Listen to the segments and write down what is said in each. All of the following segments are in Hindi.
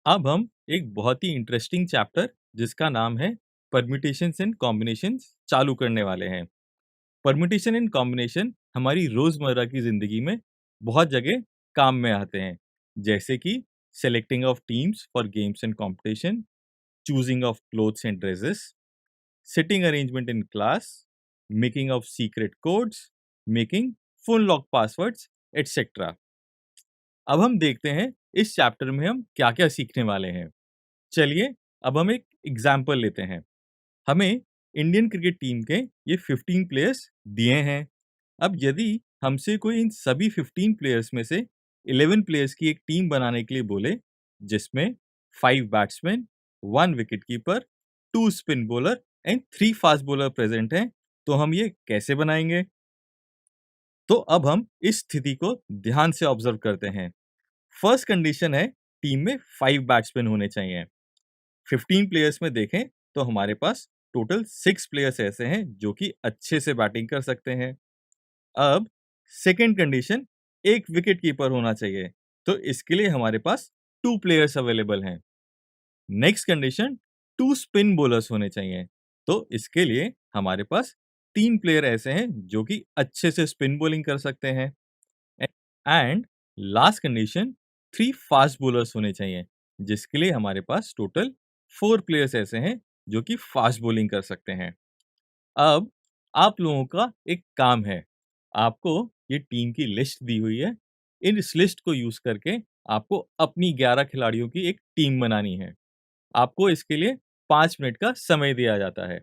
अब हम एक बहुत ही इंटरेस्टिंग चैप्टर जिसका नाम है परम्यूटेशंस एंड कॉम्बिनेशंस चालू करने वाले हैं। परम्यूटेशन एंड कॉम्बिनेशन हमारी रोजमर्रा की जिंदगी में बहुत जगह काम में आते हैं, जैसे कि selecting of teams for games and competition, choosing of clothes and dresses, sitting arrangement in class, making of secret codes, making phone lock passwords, etcetera. अब हम देखते हैं इस चैप्टर में हम क्या-क्या सीखने वाले हैं। चलिए, अब हम एक एग्जाम्पल लेते हैं। हमें इंडियन क्रिकेट टीम के ये 15 प्लेयर्स दिए हैं। अब यदि हमसे कोई इन सभी 15 प्लेयर्स में से 11 प्लेयर्स की एक टीम बनाने के लिए बोले, जिसमें 5 batsman, 1 wicket keeper, 2 spin bowler and 3 fast bowler present हैं, तो हम ये कैसे बनाएंगे? तो अब हम इस स्थिति को ध्यान से ऑब्जर्व करते हैं। फर्स्ट कंडीशन है, टीम में 5 बैट्समैन होने चाहिए। 15 प्लेयर्स में देखें तो हमारे पास टोटल 6 प्लेयर्स ऐसे हैं जो कि अच्छे से बैटिंग कर सकते हैं। अब सेकंड कंडीशन, एक विकेट कीपर होना चाहिए, तो इसके लिए हमारे पास 2 प्लेयर्स अवेलेबल हैं। नेक्स्ट कंडीशन, 2 स्पिन बॉलर्स होने चाहिए, तो इसके लिए हमारे पास 3 प्लेयर ऐसे हैं जो कि अच्छे से स्पिन बॉलिंग कर सकते हैं। And last condition, 3 fast bowlers होने चाहिए, जिसके लिए हमारे पास टोटल 4 प्लेयर्स ऐसे हैं जो कि फास्ट बॉलिंग कर सकते हैं। अब आप लोगों का एक काम है, आपको ये टीम की लिस्ट दी हुई है। इस लिस्ट को यूज करके आपको अपनी 11 खिलाड़ियों की एक टीम बनानी है। आपको इसके लिए 5 मिनट का समय दिया जाता है।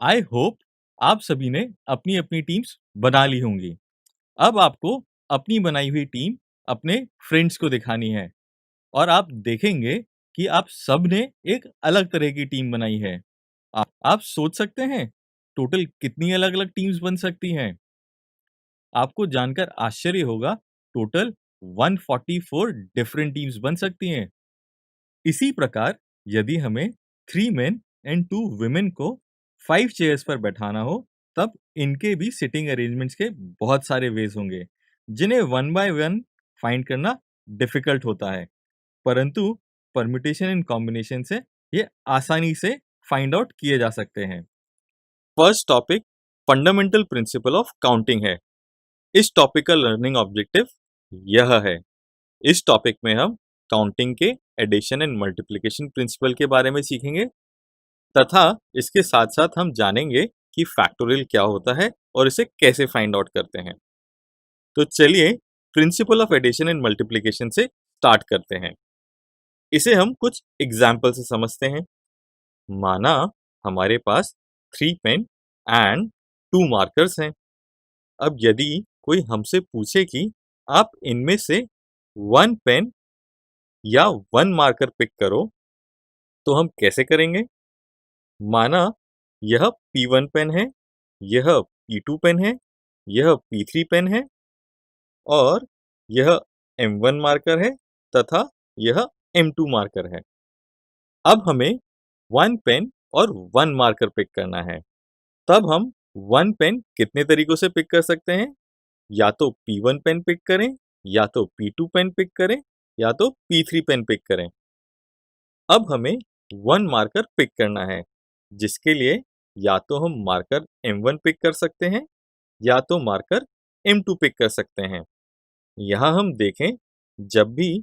आई होप आप सभी ने अपनी अपनी टीम्स बना ली होंगी। अब आपको अपनी बनाई हुई टीम अपने फ्रेंड्स को दिखानी है और आप देखेंगे कि आप सब ने एक अलग तरह की टीम बनाई है। आप सोच सकते हैं टोटल कितनी अलग-अलग टीम्स बन सकती हैं? आपको जानकर आश्चर्य होगा, टोटल 144 डिफरेंट टीम्स बन सकती हैं। इसी प्रकार यदि हमें 3 मेन एंड 2 वुमेन को 5 चेयर्स पर बैठाना हो, तब इनके भी सिटिंग अरेंजमेंट्स के बहुत सारे वेज होंगे, जिन्हें वन बाय वन फाइंड करना डिफिकल्ट होता है। परंतु परम्यूटेशन एंड कॉम्बिनेशन से ये आसानी से फाइंड आउट किए जा सकते हैं। First topic fundamental principle of counting है। इस टॉपिक का लर्निंग ऑब्जेक्टिव यह है। इस टॉपिक में हम काउंटिंग के एडिशन एंड मल्टीप्लिकेशन प्रिंसिपल के बारे में सीखेंगे तथा इसके साथ साथ हम जानेंगे कि फैक्टोरियल क्या होता है और इसे कैसे फाइंड आउट करते हैं। तो चलिए principle of addition and multiplication से स्टार्ट करते हैं। इसे हम कुछ एग्जाम्पल से समझते हैं। माना हमारे पास 3 पेन एंड 2 मार्कर्स हैं। अब यदि कोई हमसे पूछे कि आप इनमें से 1 पेन या 1 मार्कर पिक करो, तो हम कैसे करेंगे? माना यह P1 पेन है, यह P2 पेन है, यह P3 पेन है और यह M1 मार्कर है तथा यह M2 मार्कर है। अब हमें 1 पेन और 1 मार्कर पिक करना है। तब हम 1 पेन कितने तरीकों से पिक कर सकते हैं? या तो P1 पेन पिक करें, या तो P2 पेन पिक करें, या तो P3 पेन पिक करें। अब हमें 1 मार्कर पिक करना है, जिसके लिए या तो हम मार्कर M1 पिक कर सकते हैं, या तो मार्कर M2 पिक कर सकते हैं। यहाँ हम देखें, जब भी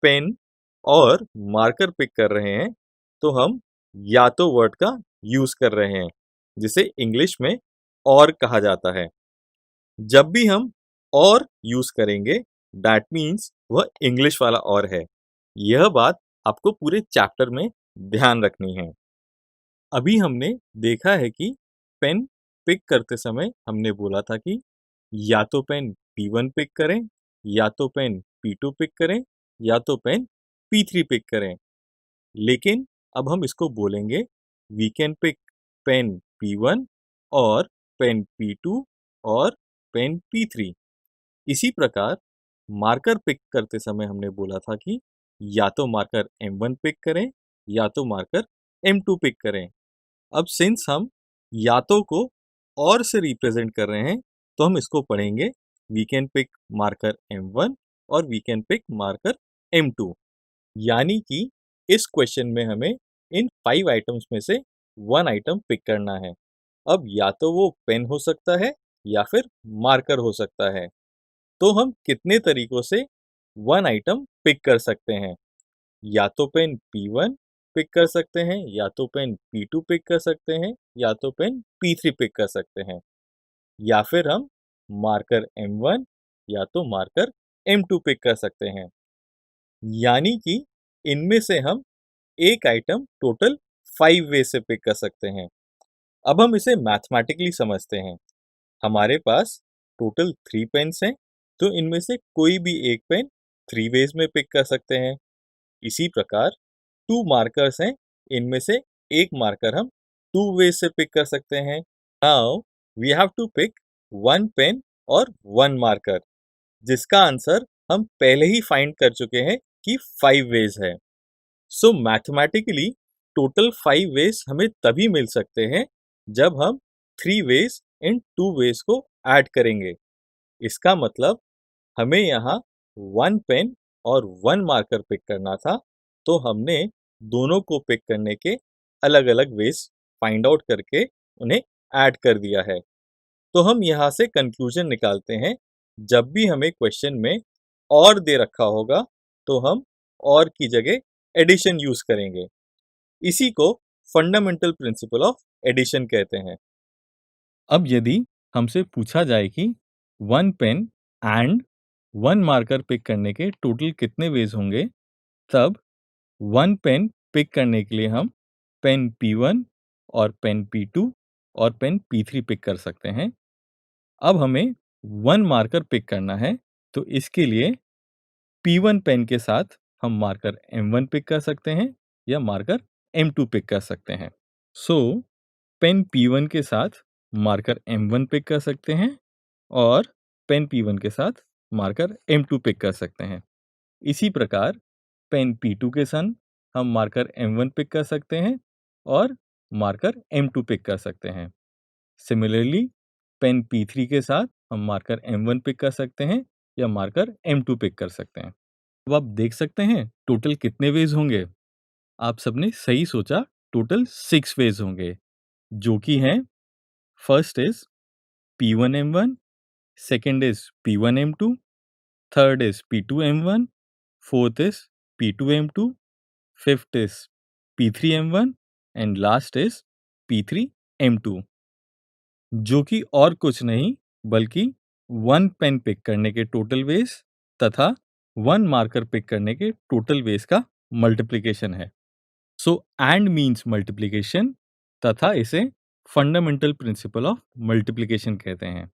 पेन और मार्कर पिक कर रहे हैं, तो हम या तो वर्ड का यूज कर रहे हैं, जिसे इंग्लिश में और कहा जाता है। जब भी हम और यूज करेंगे, दैट मीन्स वह इंग्लिश वाला और है। यह बात आपको पूरे चैप्टर में ध्यान रखनी है। अभी हमने देखा है कि पेन पिक करते समय हमने बोला था कि या तो पेन P1 पिक करें, या तो पेन P2 पिक करें, या तो पेन P3 पिक करें। लेकिन अब हम इसको बोलेंगे, we can pick pen P1 और पेन P2 और पेन P3। इसी प्रकार मार्कर पिक करते समय हमने बोला था कि या तो मार्कर M1 पिक करें, या तो मार्कर M2 पिक करें। अब सिंस हम या तो को और से रिप्रेजेंट कर रहे हैं, तो हम इसको पढ़ेंगे, we can pick marker M1 और we can pick marker M2। यानी कि इस क्वेश्चन में हमें इन 5 आइटम्स में से 1 आइटम पिक करना है। अब या तो वो पेन हो सकता है या फिर मार्कर हो सकता है। तो हम कितने तरीकों से 1 आइटम पिक कर सकते हैं? या तो पेन P1 पिक कर सकते हैं, या तो पेन P2 पिक कर सकते हैं, या तो पेन P3 पिक कर सकते हैं, या फिर हम मार्कर M1 या तो मार्कर M2 पिक कर सकते हैं। यानी कि इनमें से हम एक आइटम टोटल 5 वे से पिक कर सकते हैं। अब हम इसे मैथमेटिकली समझते हैं। हमारे पास टोटल 3 पेन्स हैं, तो इनमें से कोई भी एक पेन 3 वेज में पिक कर सकते हैं। इसी प्रकार 2 मार्कर्स हैं, इनमें से एक मार्कर हम 2 वेज से पिक कर सकते हैं। Now we have to pick 1 pen और 1 मार्कर, जिसका आंसर हम पहले ही फाइंड कर चुके हैं कि 5 वेज है। सो मैथमेटिकली टोटल 5 वेज हमें तभी मिल सकते हैं जब हम 3 वेज इन 2 वेज को ऐड करेंगे। इसका मतलब हमें यहाँ 1 पेन और 1 मार्कर पिक करना था, तो हमने दोनों को पिक करने के अलग-अलग वेज फाइंड आउट करके उन्हें ऐड कर दिया है। तो हम यहाँ से कंक्लूजन निकालते हैं, जब भी हमें क्वेश्चन में और दे रखा होगा, तो हम और की जगह एडिशन यूज करेंगे। इसी को फंडामेंटल प्रिंसिपल ऑफ एडिशन कहते हैं। अब यदि हमसे पूछा जाए कि 1 पेन एंड 1 मार्कर पिक करने के टोटल कितने वेज होंगे, तब 1 पेन पिक करने के लिए हम पेन P1 और पेन P2 और पेन P3 पिक कर सकते हैं। अब हमें 1 मार्कर पिक करना है, तो इसके लिए P1 पेन के साथ हम मार्कर M1 पिक कर सकते हैं या मार्कर M2 पिक कर सकते हैं। सो पेन P1 के साथ मार्कर M1 पिक कर सकते हैं और पेन P1 के साथ मार्कर M2 पिक कर सकते हैं। इसी प्रकार पेन P2 के संग हम मार्कर M1 पिक कर सकते हैं और मार्कर M2 पिक कर सकते हैं। सिमिलरली पेन P3 के साथ हम मार्कर M1 पिक कर सकते हैं या मार्कर M2 पिक कर सकते हैं। अब आप देख सकते हैं टोटल कितने वेज होंगे। आप सबने सही सोचा, टोटल 6 वेज होंगे, जो कि हैं first is P1M1, second is P1M2, third is P2M1, fourth is P2M2, fifth is P3M1 and last is P3M2, जो कि और कुछ नहीं बल्कि 1 पेन पिक करने के टोटल वेज तथा 1 मार्कर पिक करने के टोटल वेज का मल्टीप्लिकेशन है। सो एंड मीन्स मल्टीप्लिकेशन तथा इसे फंडामेंटल प्रिंसिपल ऑफ मल्टीप्लिकेशन कहते हैं।